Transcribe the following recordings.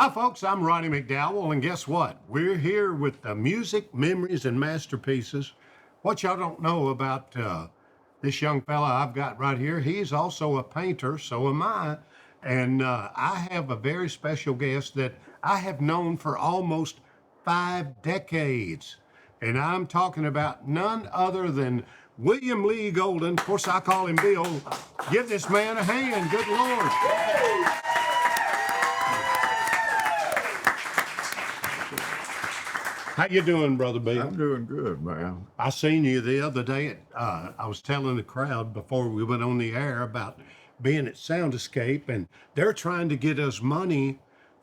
Hi, folks. I'm Ronnie McDowell, and guess what? We're here with the music, memories, and masterpieces. What y'all don't know about this young fella I've got right here, he's also a painter, so am I. And I have a very special guest that I have known for almost 5 decades. And I'm talking about none other than William Lee Golden. Of course, I call him Bill. Give this man a hand. Good Lord. How you doing, Brother Bill? I'm doing good, man. I seen you the other day. I was telling the crowd before we went on the air about being at Soundscape, and they're trying to get us money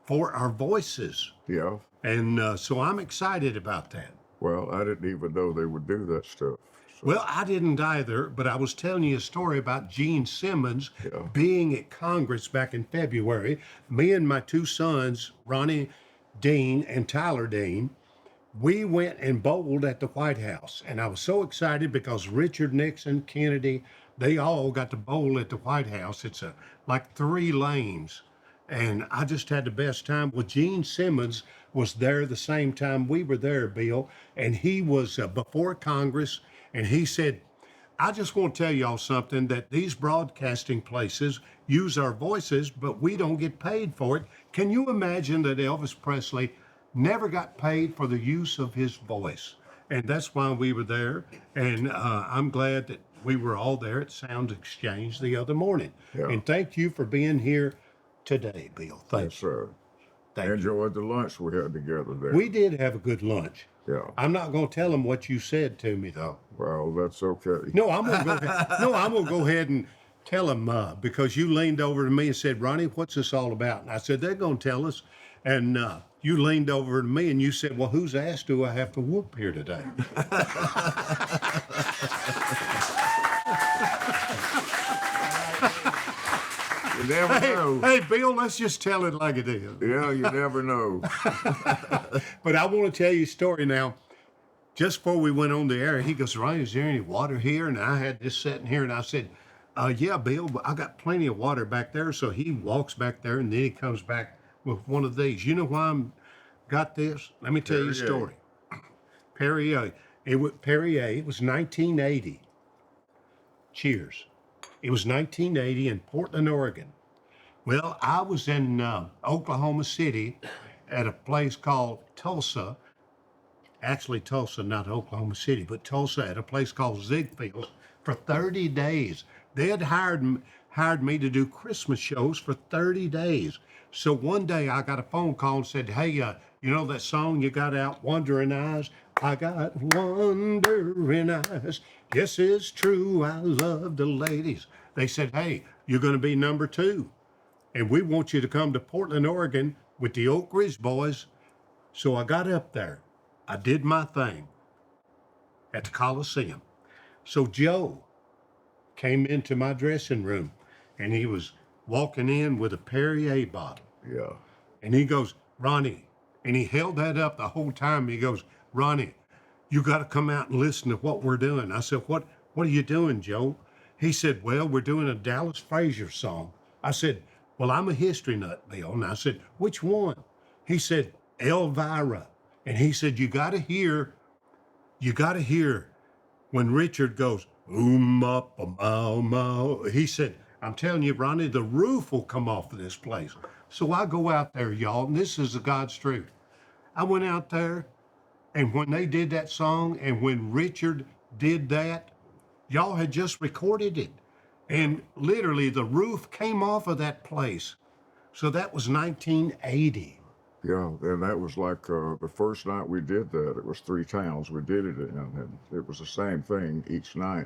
for our voices. Yeah. And so I'm excited about that. Well, I didn't even know they would do that stuff. So, Well, I didn't either, but I was telling you a story about Gene Simmons Yeah. being at Congress back in February. Me and my two sons, Ronnie Dean and Tyler Dean, we went and bowled at the White House. And I was so excited because Richard Nixon, Kennedy, they all got to bowl at the White House. It's like 3 lanes. And I just had the best time. Well, Gene Simmons was there the same time we were there, Bill. And he was before Congress. And he said, I just want to tell y'all something, that these broadcasting places use our voices, but we don't get paid for it. Can you imagine that Elvis Presley never got paid for the use of his voice? And that's why we were there. And I'm glad that we were all there at Sound Exchange the other morning. Yeah. And thank you for being here today, Bill. yes, Thank you. sir. Thank you. Enjoyed the lunch we had together there. We did have a good lunch. Yeah. I'm not going to tell them what you said to me, though. Well, that's okay. No, I'm going to go ahead. No, I'm going to go ahead and tell them because you leaned over to me and said, Ronnie, what's this all about? And I said, they're going to tell us. And you leaned over to me and you said, well, whose ass do I have to whoop here today? You never know. Hey, Bill, let's just tell it like it is. Yeah, you never know. But I want to tell you a story now. Just before we went on the air, he goes, Ronnie, is there any water here? And I had this sitting here, and I said, yeah, Bill, but I got plenty of water back there. So he walks back there, and then he comes back with one of these. You know why I'm got this? Let me tell you a Perrier. story. Perrier. Perrier. It was 1980. Cheers. It was 1980 in Portland, Oregon. Well, I was in Oklahoma City at a place called Tulsa. Actually, Tulsa, not Oklahoma City, but Tulsa at a place called Ziegfeld's for 30 days. They had hired me to do Christmas shows for 30 days. So one day I got a phone call and said, hey, you know that song you got out, Wandering Eyes? I got wandering eyes. Yes, it's true, I love the ladies. They said, hey, you're going to be number 2. And we want you to come to Portland, Oregon with the Oak Ridge Boys. So I got up there. I did my thing at the Coliseum. So Joe came into my dressing room and he was walking in with a Perrier bottle. Yeah. And he goes, Ronnie, and he held that up the whole time. He goes, Ronnie, you got to come out and listen to what we're doing. I said, what are you doing, Joe? He said, well, we're doing a Dallas Frazier song. I said, well, I'm a history nut, Bill. And I said, which one? He said, Elvira. And he said, you got to hear when Richard goes, up a mile. He said, I'm telling you, Ronnie, the roof will come off of this place. So I go out there, y'all, and this is the God's truth. I went out there, and when they did that song, and when Richard did that, y'all had just recorded it. And literally, the roof came off of that place. So that was 1980. Yeah, and that was like the first night we did that. It was 3 towns we did it in, and it was the same thing each night.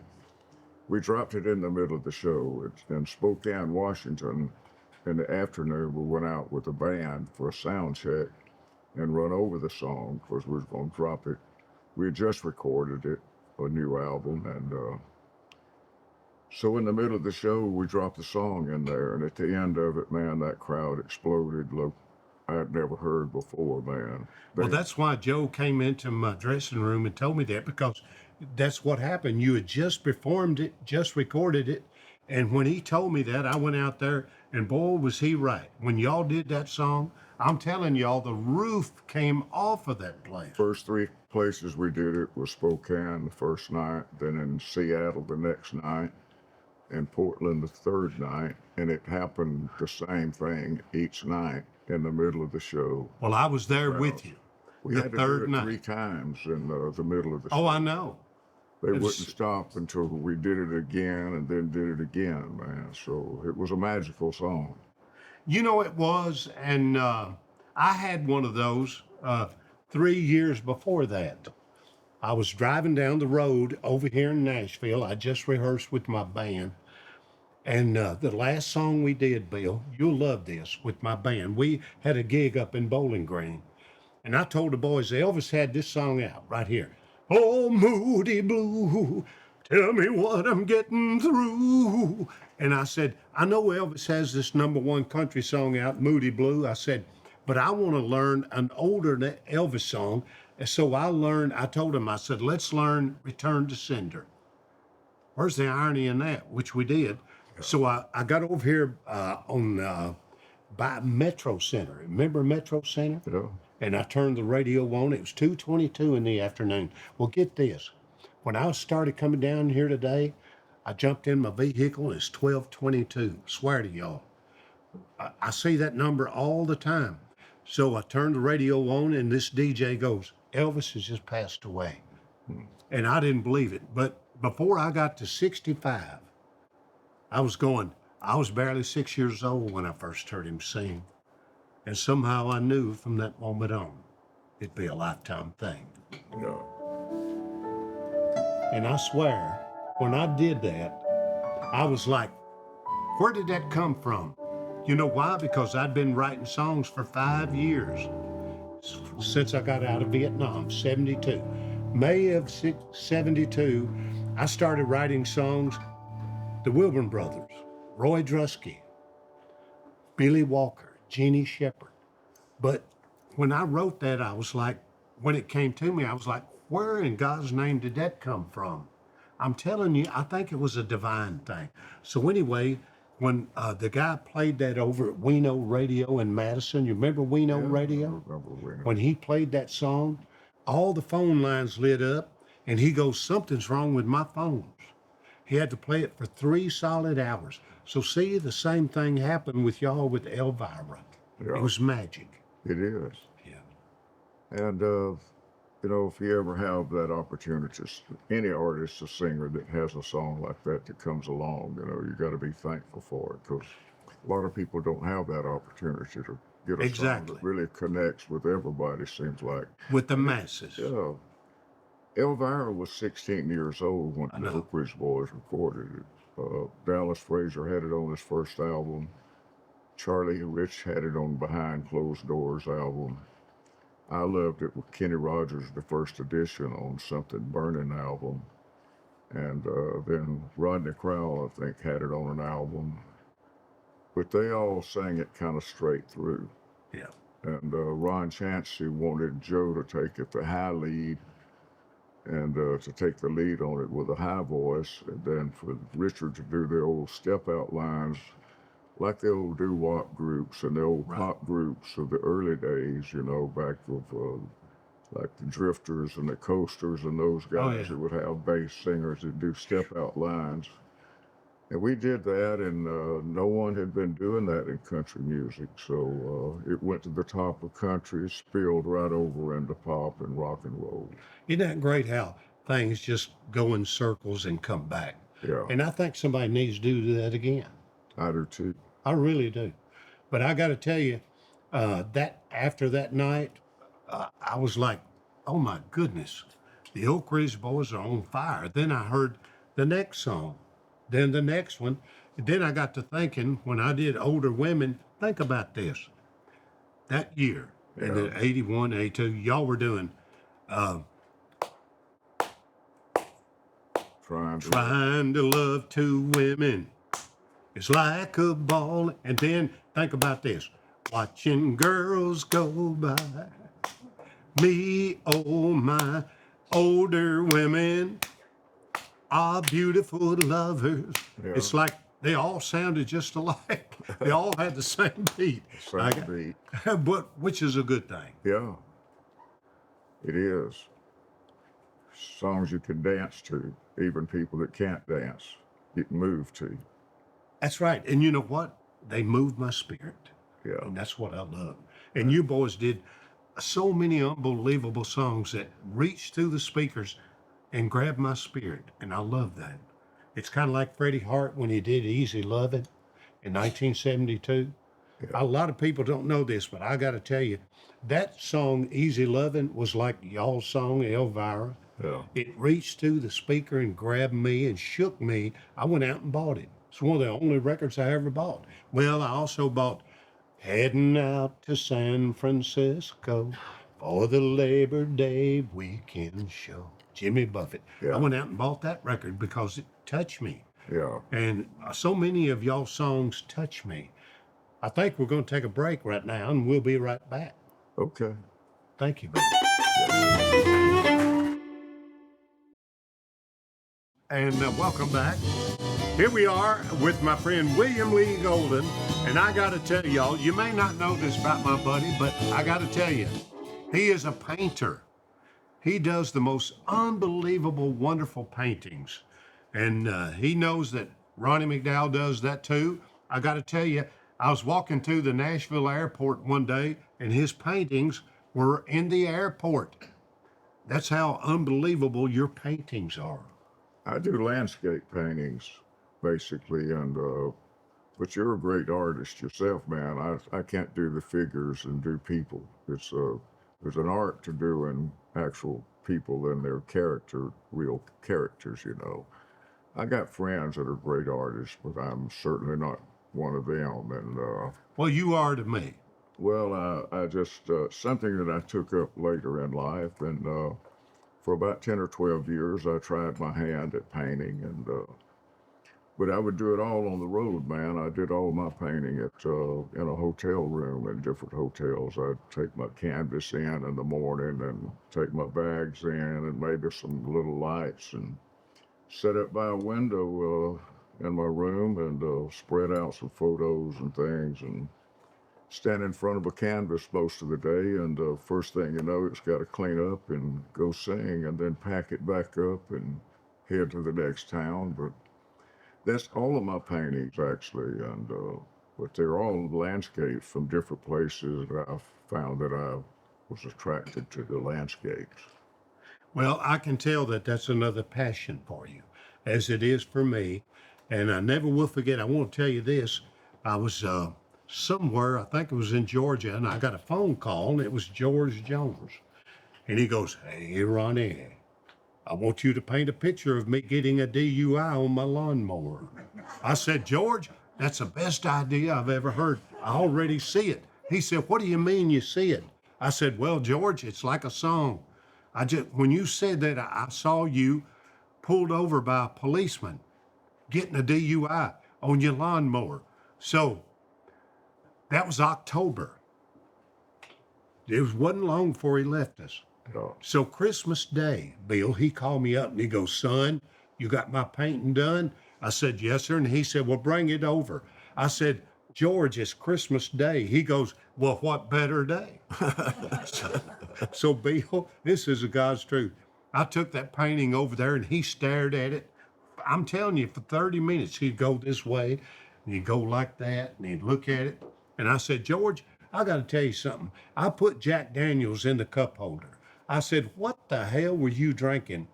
We dropped it in the middle of the show. It's in Spokane, Washington. In the afternoon, we went out with a band for a sound check and run over the song because we were going to drop it. We had just recorded it, a new album, and so in the middle of the show, we dropped the song in there, and at the end of it, man, that crowd exploded. Look, I had never heard before, man. Well, that's why Joe came into my dressing room and told me that, because that's what happened. You had just performed it, just recorded it. And when he told me that, I went out there And boy, was he right. When y'all did that song, I'm telling y'all, the roof came off of that place. First three places we did it was Spokane the first night, then in Seattle the next night, in Portland the third night, and it happened the same thing each night in the middle of the show. Well, I was there with you. We The had to third do it night. 3 times in the middle of the show. Oh, I know. They It wouldn't was- stop until we did it again and then did it again, man. So it was a magical song. You know it was, and I had one of those 3 years before that. I was driving down the road over here in Nashville. I just rehearsed with my band. And the last song we did, Bill, you'll love this, with my band. We had a gig up in Bowling Green. And I told the boys, Elvis had this song out right here. Oh, Moody Blue, tell me what I'm getting through. And I said, I know Elvis has this #1 country song out, Moody Blue. I said, but I want to learn an older Elvis song. And so I told him, I said, let's learn Return to Sender. Where's the irony in that? Which we did. So I got over here by Metro Center. Remember Metro Center? You know? And I turned the radio on. It was 2:22 in the afternoon. Well, get this. When I started coming down here today, I jumped in my vehicle and it's 12:22. Swear to y'all. I see that number all the time. So I turned the radio on and this DJ goes, Elvis has just passed away. And I didn't believe it. But before I got to 65, I was barely 6 years old when I first heard him sing. And somehow I knew from that moment on, it'd be a lifetime thing. Yeah. And I swear, when I did that, I was like, where did that come from? You know why? Because I'd been writing songs for 5 years since I got out of Vietnam, 72. May of 72, I started writing songs. The Wilburn Brothers, Roy Drusky, Billy Walker, Jeannie Shepherd. But when I wrote that, I was like, when it came to me, I was like, where in God's name did that come from? I'm telling you, I think it was a divine thing. So anyway, when the guy played that over at Weno Radio in Madison, you remember Weno Radio? I remember Weno. When he played that song, all the phone lines lit up, and he goes, something's wrong with my phones. He had to play it for 3 solid hours. So see, the same thing happened with y'all with Elvira. Yeah. It was magic. It is. Yeah. And, you know, if you ever have that opportunity, any artist, a singer that has a song like that comes along, you know, you got to be thankful for it, because a lot of people don't have that opportunity to get a song that really connects with everybody, seems like. With the masses. Yeah. Elvira was 16 years old when the Oak Ridge Boys recorded it. Dallas Frazier had it on his first album. Charlie Rich had it on Behind Closed Doors album. I loved it with Kenny Rogers, the first edition, on Something Burning album. And then Rodney Crowell, I think, had it on an album. But they all sang it kind of straight through. Yeah. And Ron Chancey wanted Joe to take it the high lead, and to take the lead on it with a high voice, and then for Richard to do the old step out lines like the old doo-wop groups and the old pop groups of the early days, you know, back of like the Drifters and the Coasters and those guys that would have bass singers that do step out lines. And we did that, and no one had been doing that in country music. So it went to the top of country, spilled right over into pop and rock and roll. Isn't that great how things just go in circles and come back? Yeah. And I think somebody needs to do that again. I do too. I really do. But I got to tell you, that after that night, I was like, oh my goodness, the Oak Ridge Boys are on fire. Then I heard the next song. Then the next one. Then I got to thinking, when I did Older Women, think about this. That year, in the 81, 82, y'all were doing Trying to Love 2 Women. It's like a ball. And then think about this. Watching girls go by. Me, oh my, older women are beautiful lovers. Yeah. It's like they all sounded just alike. They all had the same beat. Same beat. But which is a good thing. Yeah, it is. Songs you can dance to, even people that can't dance, you can move to. That's right. And you know what? They moved my spirit. Yeah, And that's what I love. And you boys did so many unbelievable songs that reached through the speakers and grabbed my spirit. And I love that. It's kind of like Freddie Hart when he did Easy Lovin' in 1972. yeah, A lot of people don't know this, but I got to tell you, that song Easy Lovin' was like y'all's song Elvira. yeah. It reached through the speaker and grabbed me and shook me. I went out and bought it. It's one of the only records I ever bought. Well, I also bought Heading Out to San Francisco for the Labor Day weekend show. Jimmy Buffett. I Yeah. went out and bought that record because it touched me. Yeah. And so many of y'all songs touch me. I think we're going to take a break right now and we'll be right back. Okay. Thank you, baby. And welcome back. Here we are with my friend William Lee Golden. And I got to tell y'all, you may not know this about my buddy, but I got to tell you, he is a painter. He does the most unbelievable, wonderful paintings. And he knows that Ronnie McDowell does that too. I got to tell you, I was walking through the Nashville airport one day and his paintings were in the airport. That's how unbelievable your paintings are. I do landscape paintings, basically, and but you're a great artist yourself, man. I can't do the figures and do people. It's there's an art to doing actual people and their character, real characters, you know. I got friends that are great artists, but I'm certainly not one of them. And Well, you are to me. well, I just something that I took up later in life, and for about 10 or 12 years, I tried my hand at painting, and but I would do it all on the road, man. I did all my painting at in a hotel room in different hotels. I'd take my canvas in the morning, and take my bags in, and maybe some little lights, and sit up by a window in my room, and spread out some photos and things, and stand in front of a canvas most of the day. And first thing you know, it's got to clean up and go sing, and then pack it back up and head to the next town. But that's all of my paintings, actually, and but they're all landscapes from different places that I found that I was attracted to the landscapes. Well, I can tell that that's another passion for you, as it is for me. And I never will forget. I want to tell you this. I was somewhere, I think it was in Georgia, and I got a phone call, and it was George Jones. And he goes, "Hey, Ronnie, I want you to paint a picture of me getting a DUI on my lawnmower." I said, "George, that's the best idea I've ever heard. I already see it." He said, "What do you mean you see it?" I said, "Well, George, it's like a song. When you said that, I saw you pulled over by a policeman getting a DUI on your lawnmower." So that was October. Wasn't long before he left us. Uh, So Christmas Day, Bill, he called me up and he goes, "Son, you got my painting done?" I said, "Yes, sir." And he said, "Well, bring it over." I said, "George, it's Christmas Day." He goes, "Well, what better day?" So, Bill, this is a God's truth. I took that painting over there and he stared at it. I'm telling you, for 30 minutes, he'd go this way and he'd go like that and he'd look at it. And I said, "George, I got to tell you something. I put Jack Daniels in the cup holder." I said, "What the hell were you drinking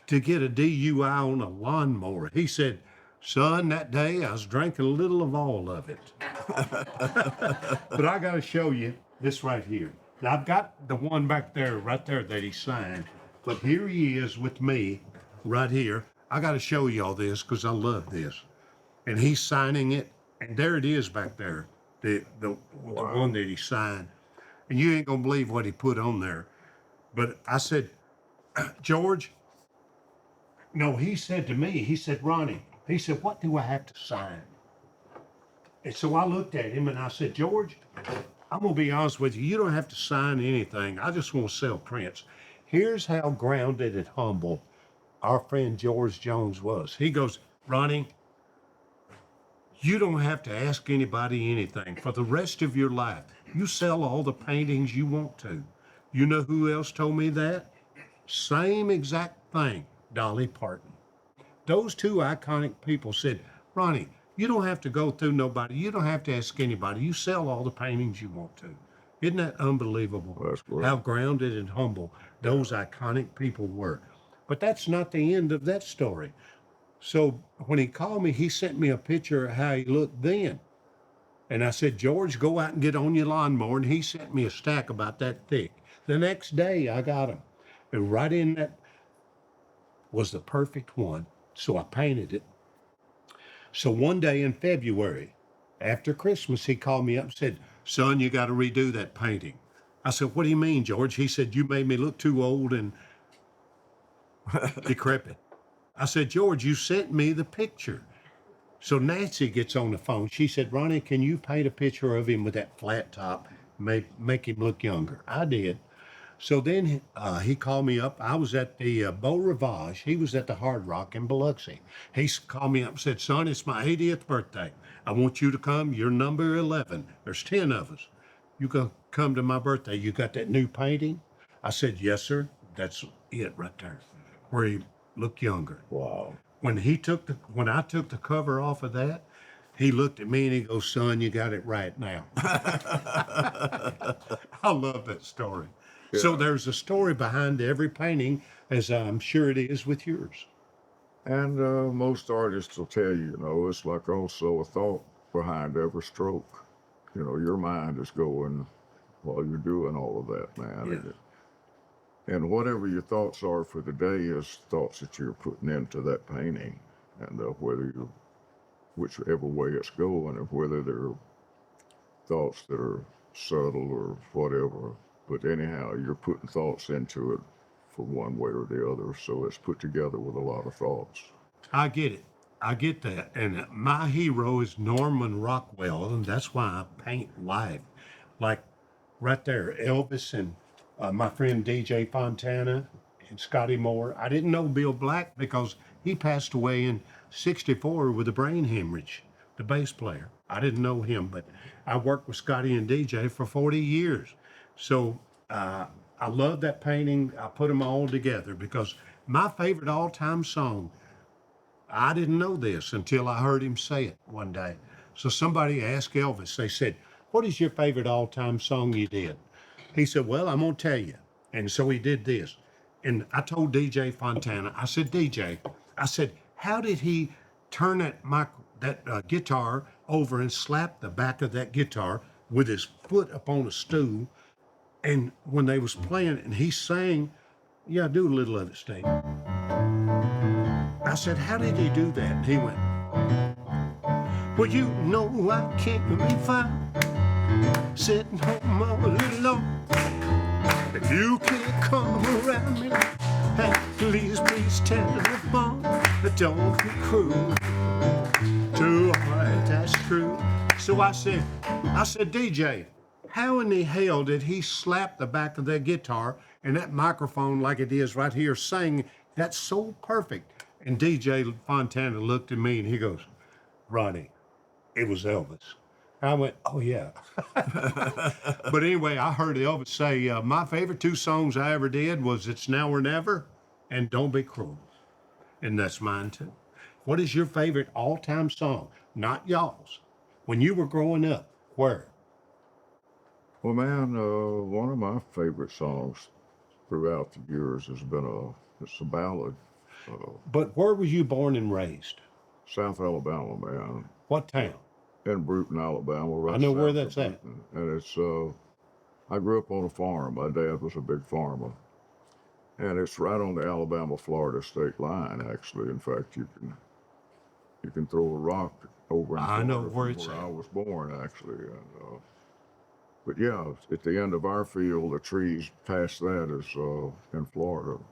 to get a DUI on a lawnmower?" He said, "Son, that day I was drinking a little of all of it." But I got to show you this right here. Now, I've got the one back there, right there that he signed. But here he is with me right here. I got to show you all this because I love this. And he's signing it. And there it is back there, the one that he signed. And you ain't going to believe what he put on there. But I said, "George," no, he said to me, he said, "Ronnie," he said, "what do I have to sign?" And so I looked at him and I said, "George, I'm going to be honest with you. You don't have to sign anything. I just want to sell prints." Here's how grounded and humble our friend George Jones was. He goes, "Ronnie, You don't have to ask anybody anything for the rest of your life. You sell all the paintings you want to. You know who else told me that? Same exact thing, Dolly Parton. Those two iconic people said, Ronnie, you don't have to go through nobody. You don't have to ask anybody. You sell all the paintings you want to. Isn't that unbelievable? That's great. How grounded and humble those iconic people were. But that's not the end of that story. So when he called me, he sent me a picture of how he looked then. And I said, George, go out and get on your lawnmower. And he sent me a stack about that thick. The next day, I got them. And right in that was the perfect one. So I painted it. So one day in February, after Christmas, he called me up and said, son, you got to redo that painting. I said, what do you mean, George? He said, you made me look too old and decrepit. I said, George, you sent me the picture. So Nancy gets on the phone. She said, Ronnie, can you paint a picture of him with that flat top, make him look younger? I did. So then he called me up. I was at the Beau Rivage. He was at the Hard Rock in Biloxi. Called me up and said, son, it's my 80th birthday. I want you to come. You're number 11. There's 10 of us. You can come to my birthday. You got that new painting? I said, yes, sir. That's it right there, where he looked younger. Wow. When I took the cover off of that, he looked at me and he goes, son, you got it right now. I love that story. Yeah. So there's a story behind every painting, as I'm sure it is with yours. And most artists will tell you, it's like also a thought behind every stroke. Your mind is going while you're doing all of that, man. Yeah. And whatever your thoughts are for the day is thoughts that you're putting into that painting. And whichever way it's going, and whether they're thoughts that are subtle or whatever. But anyhow, you're putting thoughts into it for one way or the other. So it's put together with a lot of thoughts. I get it. I get that. And my hero is Norman Rockwell, and that's why I paint live. Like right there, Elvis and my friend DJ Fontana and Scotty Moore. I didn't know Bill Black because he passed away in '64 with a brain hemorrhage, the bass player. I didn't know him, but I worked with Scotty and DJ for 40 years. So I love that painting. I put them all together because my favorite all-time song, I didn't know this until I heard him say it one day. So somebody asked Elvis, they said, what is your favorite all-time song you did? He said, well, I'm going to tell you. And so he did this. And I told DJ Fontana, I said, DJ, how did he turn that guitar over and slap the back of that guitar with his foot up on a stool? And when they was playing and he sang, yeah, do a little of it, Steve. I said, how did he do that? And he went, well, you know I can't be found sitting home all alone. If you can't come around me, hey, please telephone. Don't be cruel to a heart that's true. So I said, DJ, how in the hell did he slap the back of that guitar and that microphone like it is right here saying that's so perfect? And DJ Fontana looked at me and he goes, Ronnie, it was Elvis. I went, oh yeah. But anyway, I heard Elvis say, my favorite two songs I ever did was It's Now or Never and Don't Be Cruel. And that's mine too. What is your favorite all-time song? Not y'all's. When you were growing up, where? Well, man, one of my favorite songs throughout the years has been it's a ballad. But where were you born and raised? South Alabama, man. What town? In Bruton, Alabama. Right, I know where south that's of at. Bruton. And it's, I grew up on a farm. My dad was a big farmer. And it's right on the Alabama-Florida state line, actually. In fact, you can throw a rock over in I know Florida where from it's where at. I was born, actually. And, but yeah, at the end of our field, the trees past that is in Florida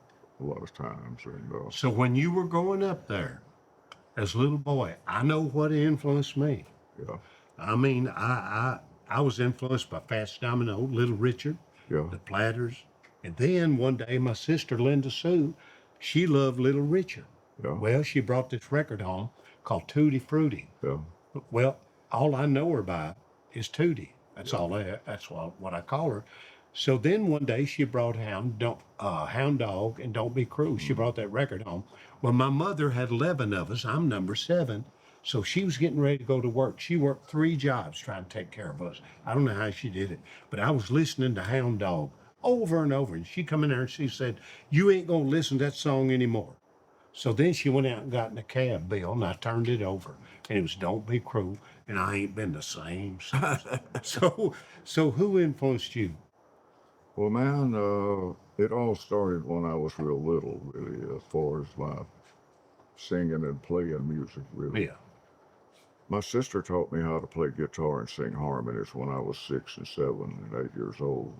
a lot of times. And, So when you were growing up there as a little boy, I know what influenced me. yeah, I mean, I was influenced by Fats Domino, Little Richard, yeah, the Platters. And then one day my sister Linda Sue, she loved Little Richard. yeah, Well, she brought this record home called Tutti Frutti. yeah. Well, all I know her by is Tootie. That's what I call her. So then one day she brought Hound Dog and Don't Be Cruel. She brought that record home. Well, my mother had 11 of us. I'm number 7. So she was getting ready to go to work. She worked 3 jobs trying to take care of us. I don't know how she did it, but I was listening to Hound Dog over and over. And she come in there and she said, "You ain't going to listen to that song anymore." So then she went out and got in a cab, Bill, and I turned it over, and it was "Don't Be Cruel," and I ain't been the same since. So who influenced you? Well, man, it all started when I was real little, really, as far as my singing and playing music, really. Yeah. My sister taught me how to play guitar and sing harmonies when I was 6 and 7 and 8 years old.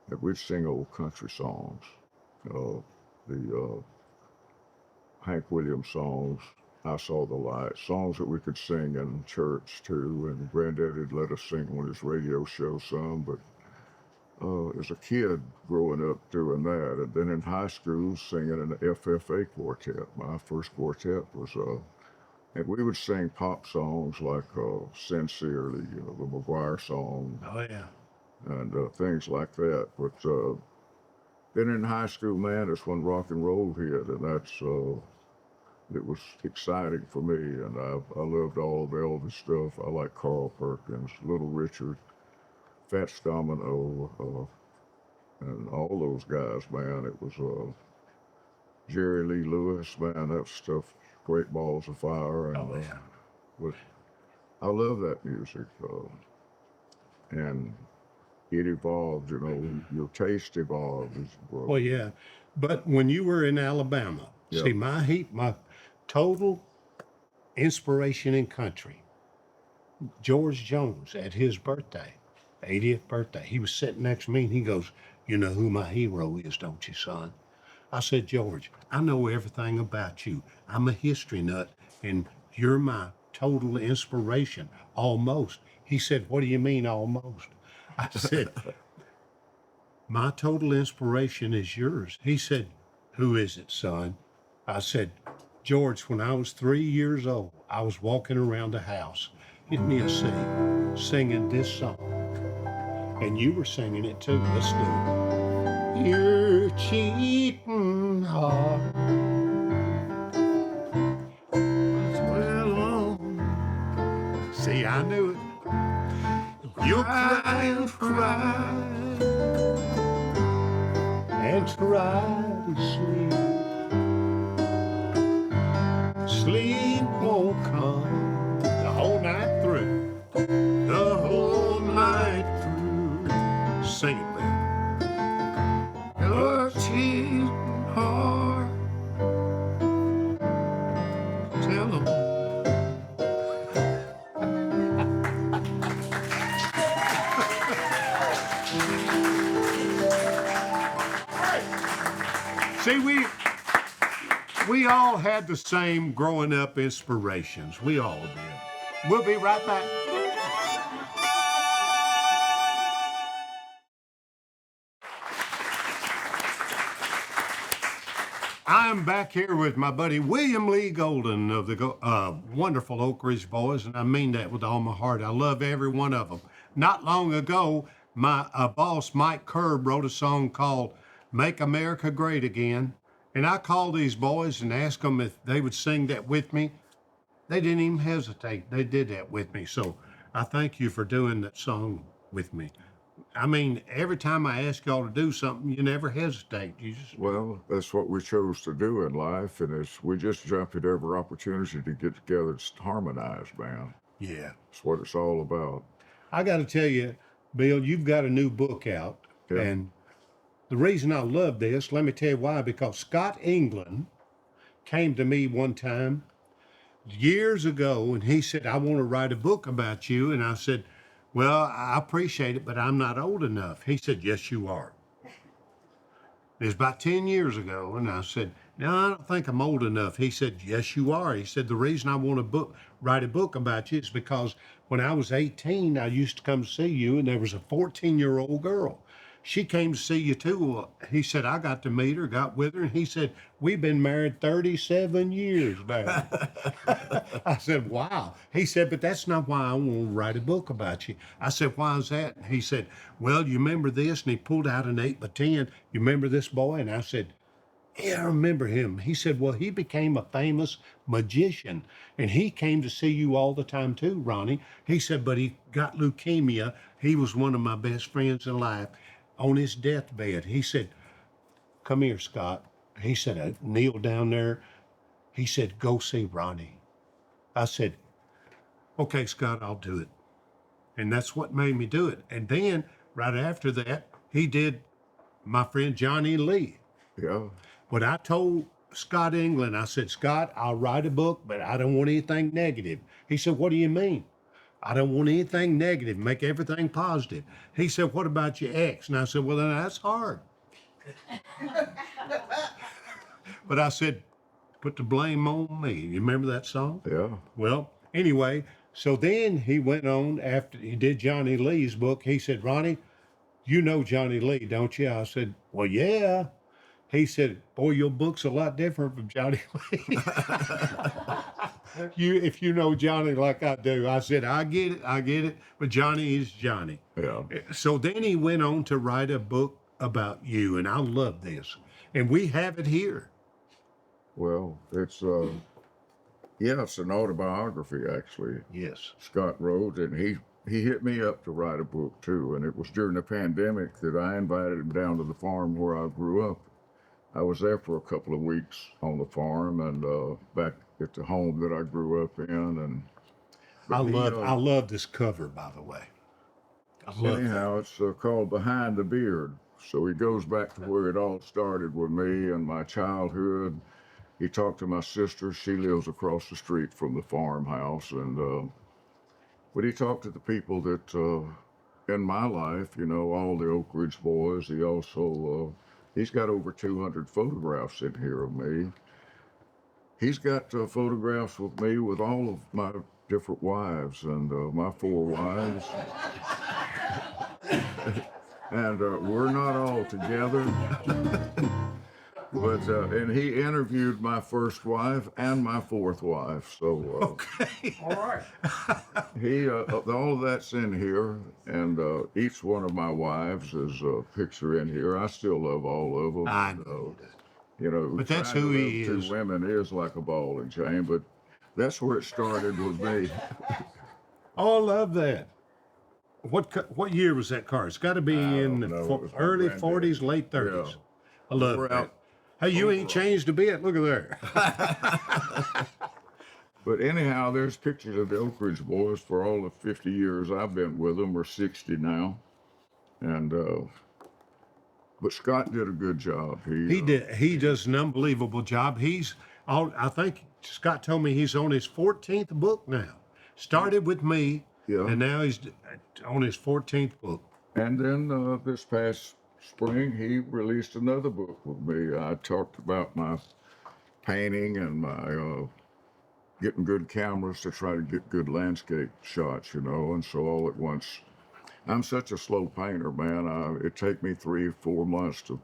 And we'd sing old country songs, the Hank Williams songs, "I Saw the Light," songs that we could sing in church too. And Granddaddy'd let us sing on his radio show some, but as a kid growing up doing that, and then in high school singing in the FFA quartet. My first quartet was, and we would sing pop songs like "Sincerely," the McGuire song, Oh yeah. and things like that. But then in high school, man, that's when rock and roll hit, and it was exciting for me, and I loved all the Elvis stuff. I like Carl Perkins, Little Richard, Fats Domino, and all those guys, man. It was Jerry Lee Lewis, man. That stuff, Great Balls of Fire, and Oh yeah. but I love that music, and it evolved. Your taste evolved. Well, yeah. But when you were in Alabama, Yeah. see my total inspiration in country, George Jones at his birthday, 80th birthday. He was sitting next to me and he goes, "You know who my hero is, don't you, son?" I said, "George, I know everything about you. I'm a history nut and you're my total inspiration, almost." He said, "What do you mean, almost?" I said, "My total inspiration is yours." He said, "Who is it, son?" I said, "George, when I was 3 years old, I was walking around the house, give me a C, singing this song. And you were singing it too. Let's do it. You're cheating heart. Well on. See, I knew it. You'll cry and cry and try to sleep. Sleep won't come the whole night through. The whole night through. Sing it, man. Your cheating heart. Tell them. See, we all had the same growing up inspirations. We all did. We'll be right back. I'm back here with my buddy William Lee Golden of the wonderful Oak Ridge Boys, and I mean that with all my heart. I love every one of them. Not long ago, my boss Mike Curb wrote a song called "Make America Great Again," and I called these boys and asked them if they would sing that with me. They didn't even hesitate. They did that with me. So I thank you for doing that song with me. I mean, every time I ask y'all to do something, you never hesitate. You just Well, that's what we chose to do in life, and we just jump at every opportunity to get together and harmonize, man. yeah. That's what it's all about. I got to tell you, Bill, you've got a new book out, Yeah. and the reason I love this, let me tell you why. Because Scott England came to me one time years ago, and he said, "I want to write a book about you," and I said, "Well, I appreciate it, but I'm not old enough." He said, "Yes, you are." It was about 10 years ago, and I said, "No, I don't think I'm old enough." He said, "Yes, you are." He said, "The reason I want to write a book about you is because when I was 18, I used to come see you, and there was a 14-year-old girl. she came to see you too. Well, he said, I got to meet her, got with her, and he said, we've been married 37 years now. I said, wow. He said, but that's not why I want to write a book about you. I said, why is that? And he said, well, you remember this? And he pulled out an 8 by 10. You remember this boy? And I said, yeah, I remember him. He said, well, he became a famous magician and he came to see you all the time too, Ronnie. He said, but he got leukemia. He was one of my best friends in life. On his deathbed, he said, come here, Scott. He said, I kneel down there. He said, go see Ronnie. I said, okay, Scott, I'll do it. And that's what made me do it. And then right after that, he did my friend Johnny Lee. Yeah. But I told Scott England, I said, Scott, I'll write a book, but I don't want anything negative. He said, what do you mean? I don't want anything negative, make everything positive. He said, what about your ex? And I said, well, then that's hard. But I said, put the blame on me. You remember that song? Yeah. Well, anyway, so then he went on after he did Johnny Lee's book. He said, Ronnie, you know Johnny Lee, don't you? I said, well, yeah. He said, boy, your book's a lot different from Johnny Lee. If you know Johnny like I do. I said, I get it, but Johnny is Johnny. Yeah. So then he went on to write a book about you, and I love this. And we have it here. Well, it's it's an autobiography actually. Yes. Scott wrote, and he hit me up to write a book too, and it was during the pandemic that I invited him down to the farm where I grew up. I was there for a couple of weeks on the farm and back at the home that I grew up in, and I love this cover, by the way. I love it. anyhow, it's called Behind the Beard. So he goes back to where it all started with me and my childhood. He talked to my sister. She lives across the street from the farmhouse, and but he talked to the people that in my life, you know, all the Oak Ridge boys. He also he's got over 200 photographs in here of me. He's got photographs with me with all of my different wives and my 4 wives. And we're not all together. But and he interviewed my first wife and my 4th wife. So Okay. All right. he all of that's in here, and each one of my wives is a picture in here. I still love all of them. I know. You know, But that's trying who to he love is. 2 women is like a ball and chain, but that's where it started with me. Oh, I love that. What year was that car? It's got to be in the know. It was my early granddad. 40s, late 30s. Yeah. I love We're that. out Hey, you ain't over- changed a bit. Look at there. But anyhow, there's pictures of the Oak Ridge boys for all the 50 years I've been with them. We're 60 now. And, but Scott did a good job. He did. He does an unbelievable job. I think Scott told me he's on his 14th book now. Started with me, Yeah. and now he's on his 14th book. And then this past spring, he released another book with me. I talked about my painting and my getting good cameras to try to get good landscape shots, you know. And so all at once, I'm such a slow painter, man. It take me 3-4 months to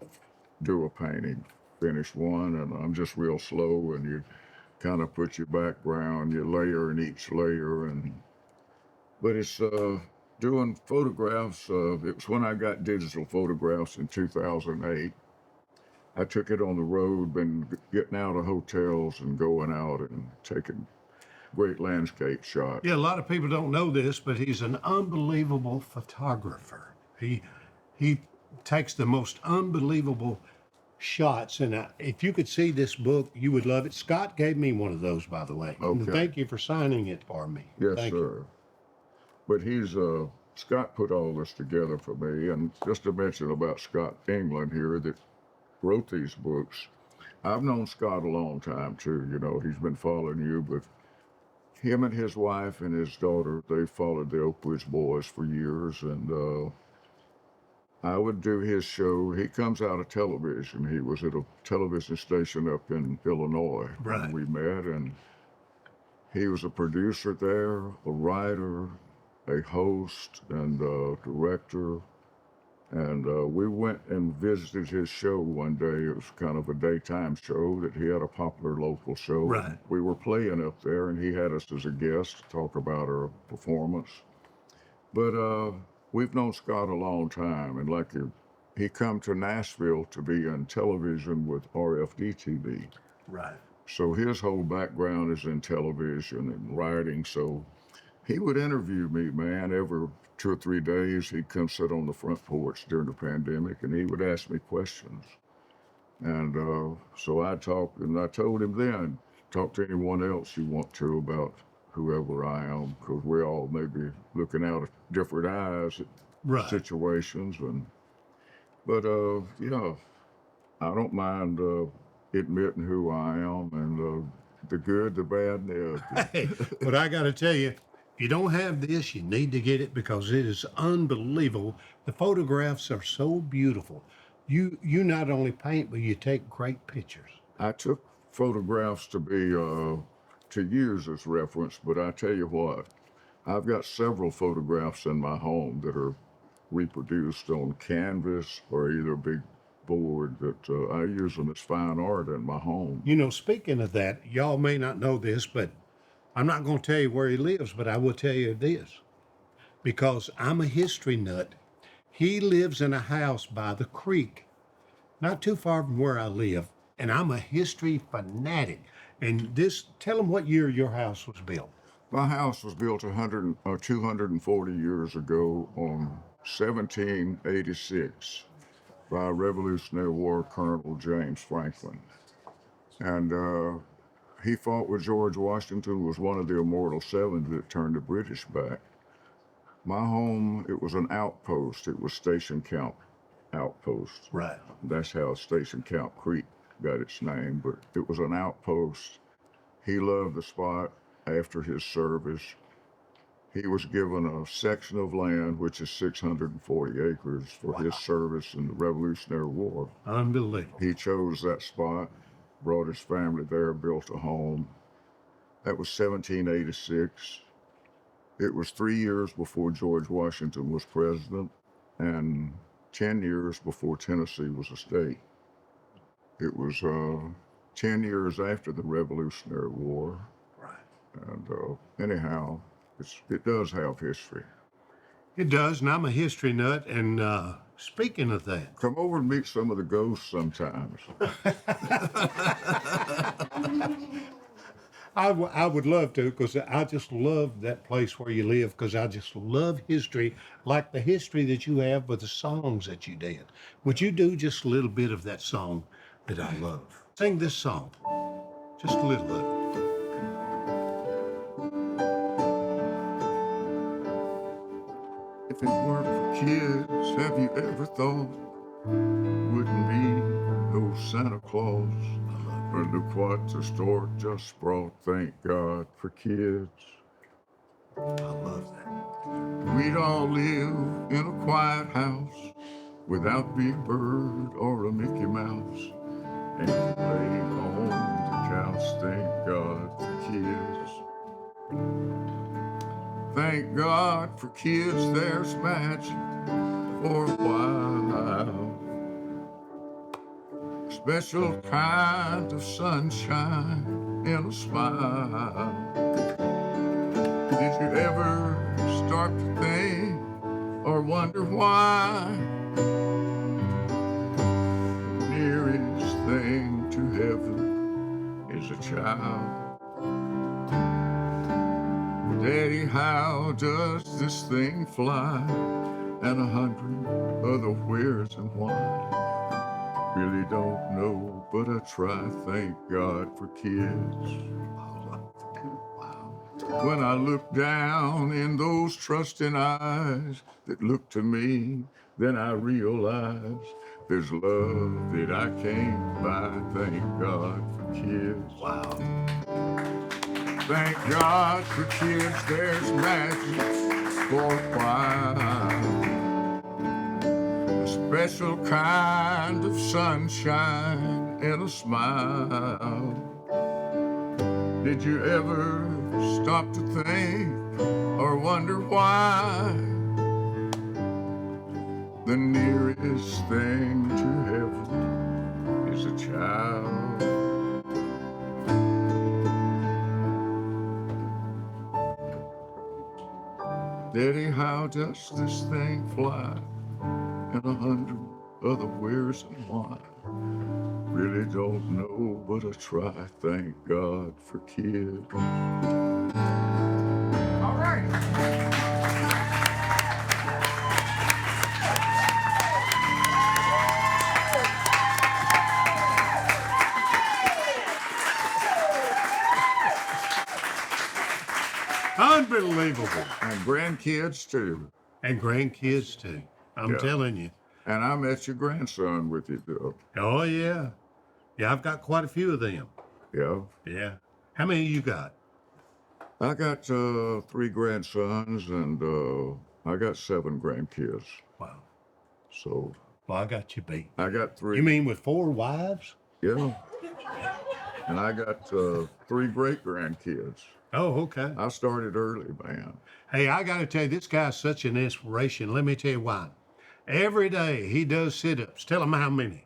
do a painting, finish one, and I'm just real slow. And you kind of put your background, you layer in each layer, but it's doing photographs. It was when I got digital photographs in 2008. I took it on the road, been getting out of hotels and going out and taking great landscape shots. Yeah, a lot of people don't know this, but he's an unbelievable photographer. He takes the most unbelievable shots, and if you could see this book, you would love it. Scott gave me one of those, by the way. And Okay. thank you for signing it for me. Yes, Thank you. sir. But Scott put all this together for me, and just to mention about Scott England here that wrote these books. I've known Scott a long time too. You know, he's been following you, but him and his wife and his daughter, they followed the Oak Ridge boys for years, and I would do his show. He comes out of television. He was at a television station up in Illinois Right. when we met, and he was a producer there, a writer, a host, and a director. And we went and visited his show one day. It was kind of a daytime show that he had a popular local show. Right. We were playing up there, and he had us as a guest to talk about our performance. But we've known Scott a long time, and like he come to Nashville to be in television with RFD TV. Right. So his whole background is in television and writing. So he would interview me, man, every 2 or 3 days. He'd come sit on the front porch during the pandemic, and he would ask me questions. And so I talked, and I told him then, talk to anyone else you want to about whoever I am, because we're all maybe looking out of different eyes at Right. situations. But yeah, I don't mind admitting who I am, and the good, the bad, and the ugly. Hey, but I got to tell you, if you don't have this, you need to get it because it is unbelievable. The photographs are so beautiful. You not only paint, but you take great pictures. I took photographs to be to use as reference, but I tell you what, I've got several photographs in my home that are reproduced on canvas or either big board that I use them as fine art in my home. You know, speaking of that, y'all may not know this, but I'm not going to tell you where he lives, but I will tell you this because I'm a history nut. He lives in a house by the creek, not too far from where I live, and I'm a history fanatic. And tell him what year your house was built. My house was built 240 years ago on 1786 by Revolutionary War Colonel James Franklin. And he fought with George Washington, was one of the immortal 7 that turned the British back. My home, it was an outpost. It was Station Camp Outpost. Right. That's how Station Camp Creek got its name, but it was an outpost. He loved the spot after his service. He was given a section of land, which is 640 acres, for his service in the Revolutionary War. Unbelievable. He chose that spot, brought his family there, built a home. That was 1786. It was 3 years before George Washington was president and 10 years before Tennessee was a state. It was 10 years after the Revolutionary War. Right. And anyhow, it does have history. It does, and I'm a history nut. And speaking of that, Come over and meet some of the ghosts sometimes. I would love to because I just love that place where you live because I just love history, like the history that you have with the songs that you did. Would you do just a little bit of that song that I love? Sing this song, just a little of it. If it weren't for kids, have you ever thought wouldn't be no Santa Claus? Or look what the store just brought, thank God for kids. I love that. We'd all live in a quiet house without Big Bird or a Mickey Mouse. And play on the couch, thank God for kids. Thank God for kids, there's magic for a while. Special kind of sunshine in a smile. Did you ever start to think or wonder why the nearest thing to heaven is a child? Daddy, how does this thing fly? And 100 other wheres and why? Really don't know, but I try, thank God for kids. When I look down in those trusting eyes that look to me, then I realize there's love that I can't buy, thank God for kids. Wow. Thank God for kids, there's magic for a while. A special kind of sunshine and a smile. Did you ever stop to think or wonder why the nearest closest thing to heaven is a child. Daddy, how does this thing fly? And 100 other where's and why? Really don't know, but I try. Thank God for kids. All right. Unbelievable. And grandkids too. And grandkids too. I'm Yeah. telling you. And I met your grandson with you, Bill. Oh, yeah. Yeah, I've got quite a few of them. Yeah. Yeah. How many you got? I got 3 grandsons and I got 7 grandkids. Wow. So Well, I got you beat. I got 3. You mean with 4 wives? Yeah. And I got 3 great grandkids. Oh, okay. I started early, man. Hey, I got to tell you, this guy's such an inspiration. Let me tell you why. Every day he does sit-ups. Tell him how many.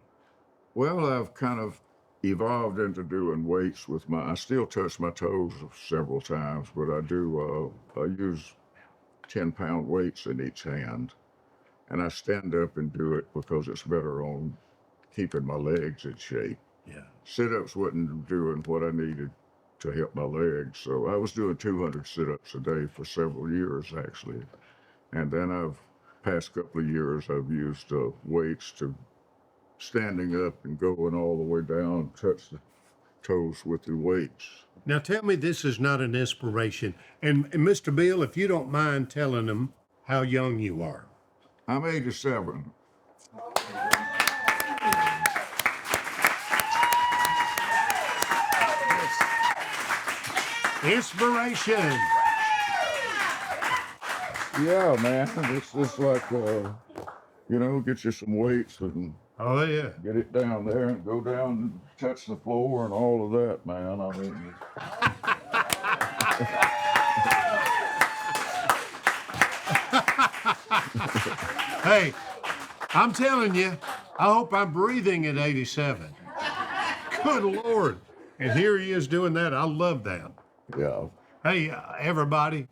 Well, I've kind of evolved into doing weights with I still touch my toes several times, but I do, I use 10-pound weights in each hand. And I stand up and do it because it's better on keeping my legs in shape. Yeah. Sit-ups wasn't doing what I needed to help my legs. So I was doing 200 sit-ups a day for several years, actually. And then past couple of years, I've used weights to standing up and going all the way down, touch the toes with the weights. Now tell me this is not an inspiration. And Mr. Bill, if you don't mind telling them how young you are. I'm 87. Inspiration. Yeah, man. It's just like, get you some weights and Oh, yeah. get it down there and go down and touch the floor and all of that, man. I mean, Hey, I'm telling you, I hope I'm breathing at 87. Good Lord. And here he is doing that. I love that. yeah. Hey, everybody,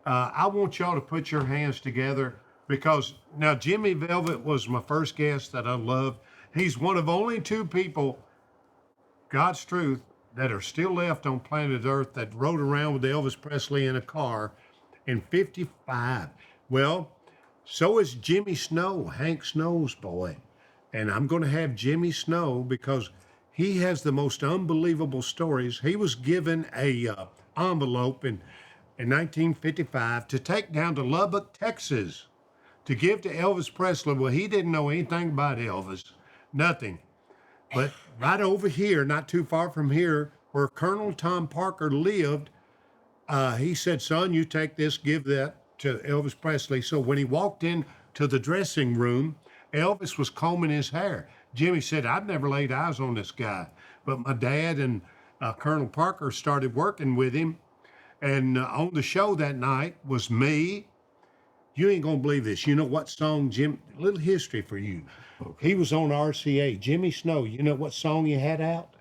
I want y'all to put your hands together because now Jimmy Velvet was my first guest that I loved. He's one of only 2 people, God's truth, that are still left on planet Earth that rode around with Elvis Presley in a car in 55. Well, so is Jimmy Snow, Hank Snow's boy. And I'm going to have Jimmy Snow because he has the most unbelievable stories. He was given a envelope in 1955 to take down to Lubbock, Texas, to give to Elvis Presley. Well, he didn't know anything about Elvis, nothing. But right over here, not too far from here, where Colonel Tom Parker lived, he said, son, you take this, give that to Elvis Presley. So when he walked into the dressing room, Elvis was combing his hair. Jimmy said, I've never laid eyes on this guy. But my dad and Colonel Parker started working with him. And on the show that night was me. You ain't going to believe this. You know what song, Jim? A little history for you. Okay. He was on RCA. Jimmy Snow, you know what song he had out?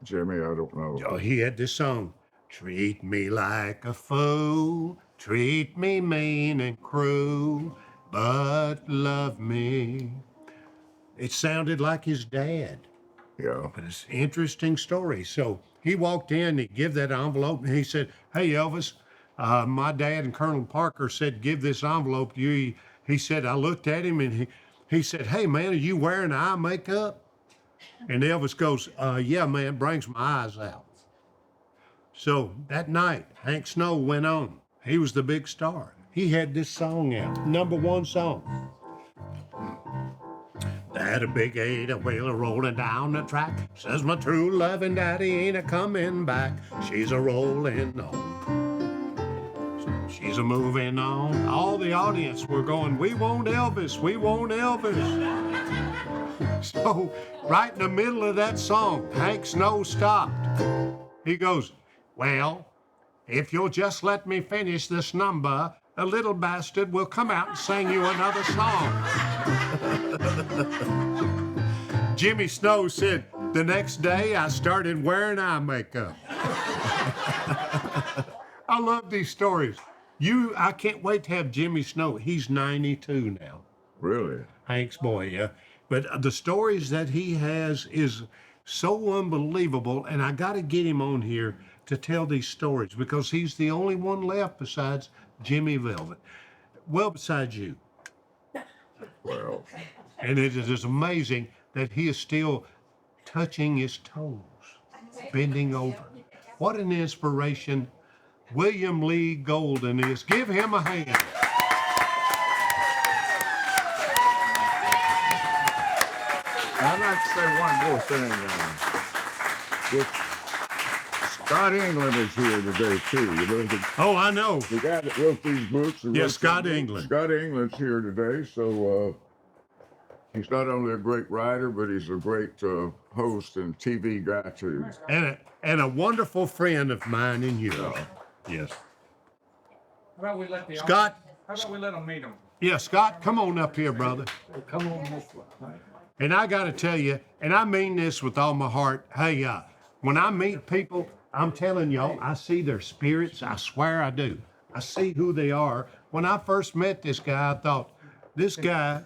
Jimmy, I don't know. Oh, he had this song. Treat me like a fool, treat me mean and cruel, but love me. It sounded like his dad, Yeah. but it's an interesting story. So he walked in, he gave that envelope, and he said, hey, Elvis, my dad and Colonel Parker said, give this envelope to you. He said, I looked at him and he said, hey, man, are you wearing eye makeup? And Elvis goes, yeah, man, it brings my eyes out. So that night, Hank Snow went on. He was the big star. He had this song out, #1 song. That a big 8-wheeler rolling down the track says my true loving daddy ain't a coming back. She's a rolling on. She's a moving on. All the audience were going, we want Elvis, we want Elvis. So right in the middle of that song, Hank Snow stopped. He goes, well, if you'll just let me finish this number, a little bastard will come out and sing you another song. Jimmy Snow said, the next day I started wearing eye makeup. I love these stories. I can't wait to have Jimmy Snow. He's 92 now. Really? Hank's boy, yeah. But the stories that he has is so unbelievable, and I got to get him on here to tell these stories because he's the only one left besides Jimmy Velvet. Well, besides you. Well, And it is amazing that he is still touching his toes, bending over. What an inspiration William Lee Golden is. Give him a hand. I'd like to say one more thing. Scott England is here today, too. You know, Oh, I know. the guy that wrote these books. Yeah, Scott England. Scott England's here today, so he's not only a great writer, but he's a great host and TV guy, too. And a wonderful friend of mine and yours. Yes. How about we let the Scott. How about we let them meet them? Yeah, Scott, come on up here, brother. Come on this way. And I got to tell you, and I mean this with all my heart. Hey, when I meet people, I'm telling y'all, I see their spirits. I swear I do. I see who they are. When I first met this guy, I thought, this guy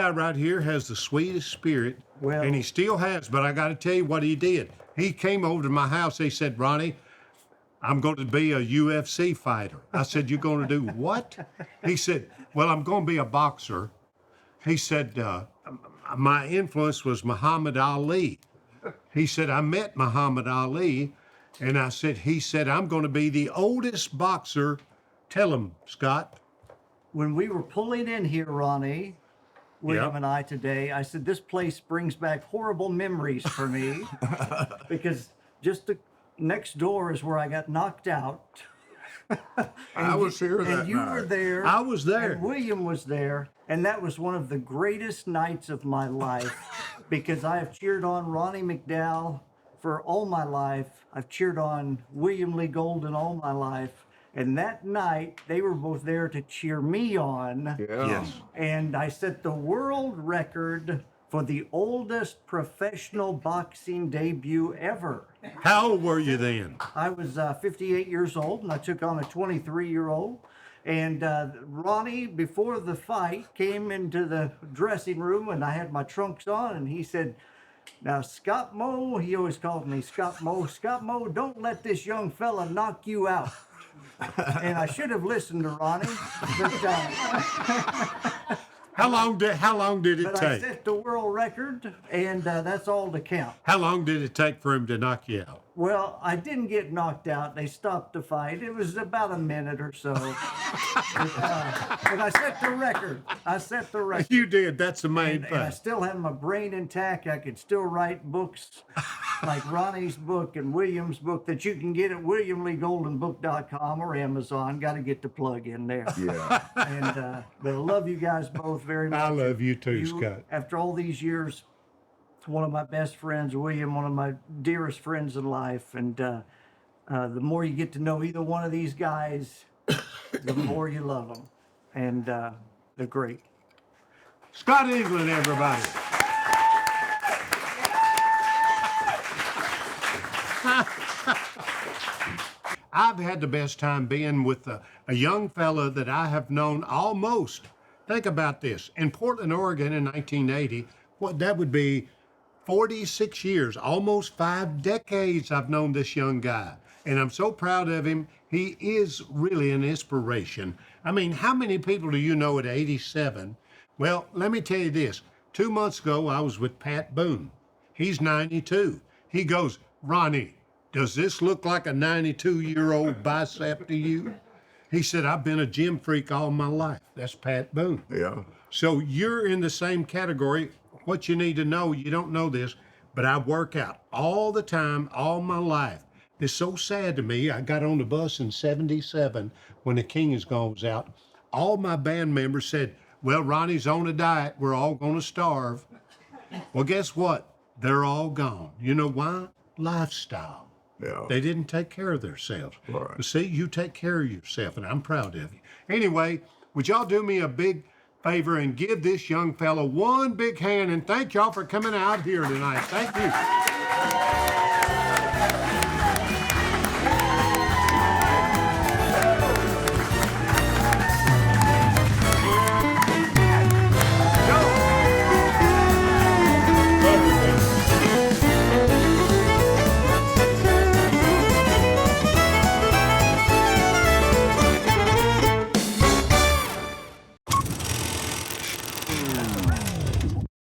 right here has the sweetest spirit, Well- and he still has. But I got to tell you what he did. He came over to my house. He said, Ronnie, I'm going to be a UFC fighter. I said, you're going to do what? He said, well, I'm going to be a boxer. He said, my influence was Muhammad Ali. He said, I met Muhammad Ali, and he said, I'm going to be the oldest boxer. Tell him, Scott. When we were pulling in here, Ronnie, William Yep. and I today, I said, this place brings back horrible memories for me because just next door is where I got knocked out. I was here that And you night. were there. I was there. And William was there. And that was one of the greatest nights of my life because I have cheered on Ronnie McDowell for all my life. I've cheered on William Lee Golden all my life. And that night, they were both there to cheer me on. Yeah. Yes. And I set the world record for the oldest professional boxing debut ever. How old were you then? I was 58 years old, and I took on a 23-year-old. And Ronnie, before the fight, came into the dressing room, and I had my trunks on, and he said, now, Scott Moe, he always called me Scott Moe, don't let this young fella knock you out. And I should have listened to Ronnie, but How long did it But I take? set the world record, and that's all to count. How long did it take for him to knock you out? Well, I didn't get knocked out. They stopped the fight. It was about a minute or so. But I set the record. You did. That's the main And I thing. still have my brain intact. I could still write books like Ronnie's book and William's book that you can get at williamleegoldenbook.com or Amazon. Got to get the plug in there. Yeah. And but I love you guys both very much. I love you too, Scott. After all these years, one of my best friends, William, one of my dearest friends in life. And the more you get to know either one of these guys, the more you love them. And they're great. Scott England, everybody. I've had the best time being with a young fella that I have known almost, think about this, in Portland, Oregon in 1980, what that would be 46 years, almost 5 decades I've known this young guy. And I'm so proud of him. He is really an inspiration. I mean, how many people do you know at 87? Well, let me tell you this. 2 months ago, I was with Pat Boone. He's 92. He goes, Ronnie, does this look like a 92-year-old bicep to you? He said, I've been a gym freak all my life. That's Pat Boone. Yeah. So you're in the same category. What you need to know, you don't know this, but I work out all the time, all my life. It's so sad to me. I got on the bus in 77 when the King is Gone was out. All my band members said, well, Ronnie's on a diet. We're all going to starve. Well, guess what? They're all gone. You know why? Lifestyle. Yeah. They didn't take care of themselves. Right. But see, you take care of yourself, and I'm proud of you. Anyway, would y'all do me a big favor and give this young fellow one big hand, and thank y'all for coming out here tonight. Thank you.